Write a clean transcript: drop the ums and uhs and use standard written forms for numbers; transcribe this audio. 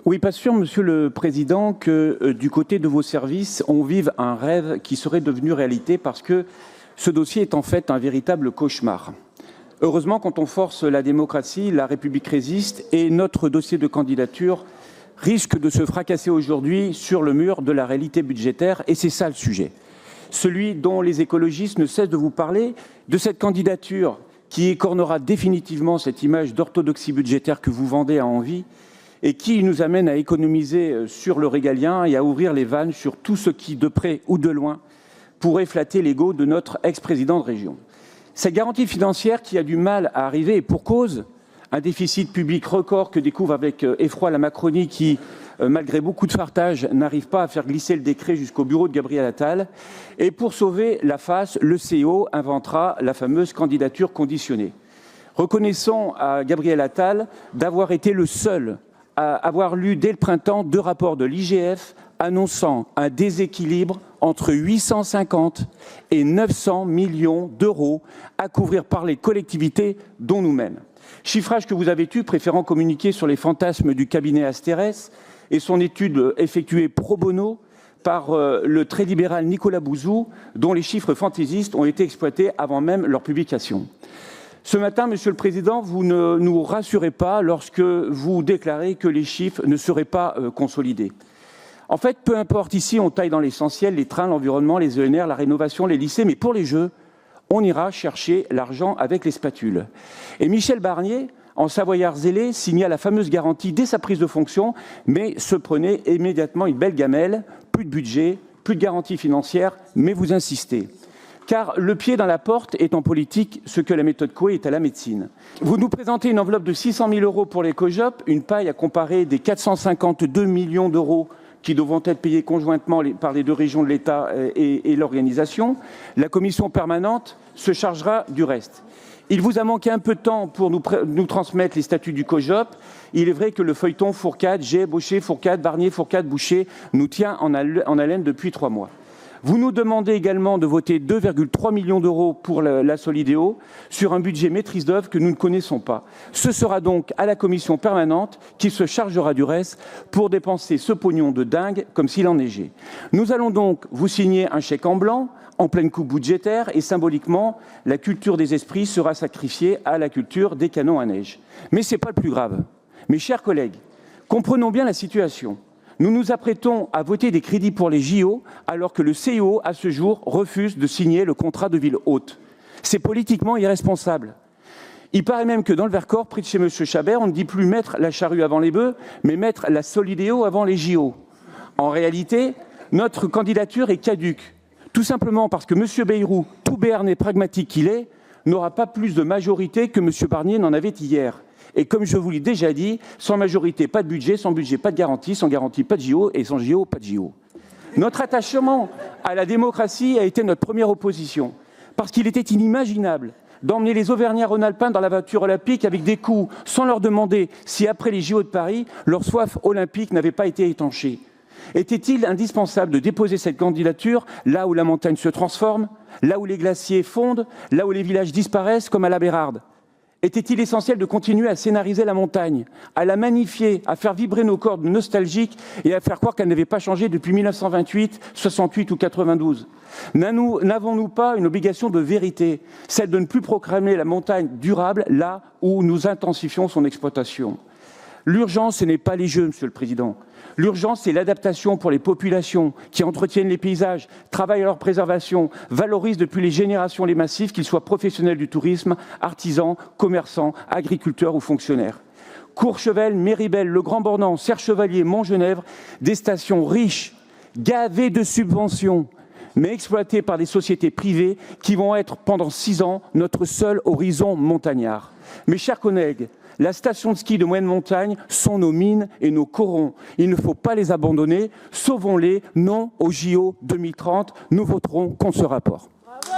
Oui, pas sûr, Monsieur le Président, que du côté de vos services, on vive un rêve qui serait devenu réalité parce que ce dossier est en fait un véritable cauchemar. Heureusement, quand on force la démocratie, la République résiste et notre dossier de candidature risque de se fracasser aujourd'hui sur le mur de la réalité budgétaire et c'est ça le sujet. Celui dont les écologistes ne cessent de vous parler, de cette candidature qui écornera définitivement cette image d'orthodoxie budgétaire que vous vendez à envie et qui nous amène à économiser sur le régalien et à ouvrir les vannes sur tout ce qui, de près ou de loin, pourrait flatter l'ego de notre ex-président de région. Cette garantie financière qui a du mal à arriver et pour cause, un déficit public record que découvre avec effroi la Macronie qui, malgré beaucoup de fartage, n'arrive pas à faire glisser le décret jusqu'au bureau de Gabriel Attal. Et pour sauver la face, le CEO inventera la fameuse candidature conditionnée. Reconnaissons à Gabriel Attal d'avoir été le seul à avoir lu dès le printemps 2 rapports de l'IGF annonçant un déséquilibre entre 850 et 900 millions d'euros à couvrir par les collectivités, dont nous-mêmes. Chiffrage que vous avez eu, préférant communiquer sur les fantasmes du cabinet Asterès et son étude effectuée pro bono par le très libéral Nicolas Bouzou, dont les chiffres fantaisistes ont été exploités avant même leur publication. Ce matin, Monsieur le Président, vous ne nous rassurez pas lorsque vous déclarez que les chiffres ne seraient pas consolidés. En fait, peu importe, ici, on taille dans l'essentiel, les trains, l'environnement, les ENR, la rénovation, les lycées, mais pour les Jeux, on ira chercher l'argent avec les spatules. Et Michel Barnier, en savoyard zélé, signa la fameuse garantie dès sa prise de fonction, mais se prenait immédiatement une belle gamelle, plus de budget, plus de garantie financière, mais vous insistez. Car le pied dans la porte est en politique ce que la méthode Coué est à la médecine. Vous nous présentez une enveloppe de 600 000 euros pour les COJOP, une paille à comparer des 452 millions d'euros qui devront être payés conjointement par les 2 régions de l'État et l'organisation. La commission permanente se chargera du reste. Il vous a manqué un peu de temps pour nous transmettre les statuts du COJOP. Il est vrai que le feuilleton Fourcade, Jay, Baucher, Fourcade, Barnier, Fourcade, Boucher nous tient en haleine depuis 3 mois. Vous nous demandez également de voter 2,3 millions d'euros pour la Solidéo sur un budget maîtrise d'œuvre que nous ne connaissons pas. Ce sera donc à la commission permanente qui se chargera du reste pour dépenser ce pognon de dingue comme s'il en neigeait. Nous allons donc vous signer un chèque en blanc, en pleine coupe budgétaire et symboliquement, la culture des esprits sera sacrifiée à la culture des canons à neige. Mais ce n'est pas le plus grave. Mes chers collègues, comprenons bien la situation. Nous nous apprêtons à voter des crédits pour les JO alors que le CIO, à ce jour, refuse de signer le contrat de ville hôte. C'est politiquement irresponsable. Il paraît même que dans le Vercors, près de chez M. Chabert, on ne dit plus mettre la charrue avant les bœufs, mais mettre la Solidéo avant les JO. En réalité, notre candidature est caduque. Tout simplement parce que M. Bayrou, tout béarnais pragmatique qu'il est, n'aura pas plus de majorité que M. Barnier n'en avait hier. Et comme je vous l'ai déjà dit, sans majorité, pas de budget, sans budget, pas de garantie, sans garantie, pas de JO, et sans JO, pas de JO. Notre attachement à la démocratie a été notre première opposition, parce qu'il était inimaginable d'emmener les Auvergnats-Rhône-Alpins dans la voiture olympique avec des coups, sans leur demander si après les JO de Paris, leur soif olympique n'avait pas été étanchée. Était-il indispensable de déposer cette candidature là où la montagne se transforme, là où les glaciers fondent, là où les villages disparaissent comme à la Bérarde ? Était-il essentiel de continuer à scénariser la montagne, à la magnifier, à faire vibrer nos cordes nostalgiques et à faire croire qu'elle n'avait pas changé depuis 1928, 68 ou 92 ? N'avons-nous pas une obligation de vérité, celle de ne plus proclamer la montagne durable là où nous intensifions son exploitation ? L'urgence, ce n'est pas les Jeux, Monsieur le Président. L'urgence, c'est l'adaptation pour les populations qui entretiennent les paysages, travaillent à leur préservation, valorisent depuis les générations les massifs, qu'ils soient professionnels du tourisme, artisans, commerçants, agriculteurs ou fonctionnaires. Courchevel, Méribel, Le Grand Bornand, Serre-Chevalier, Montgenèvre, des stations riches, gavées de subventions, mais exploitées par des sociétés privées qui vont être pendant 6 ans notre seul horizon montagnard. Mes chers collègues, la station de ski de moyenne montagne sont nos mines et nos corons. Il ne faut pas les abandonner. Sauvons-les. Non au JO 2030. Nous voterons contre ce rapport.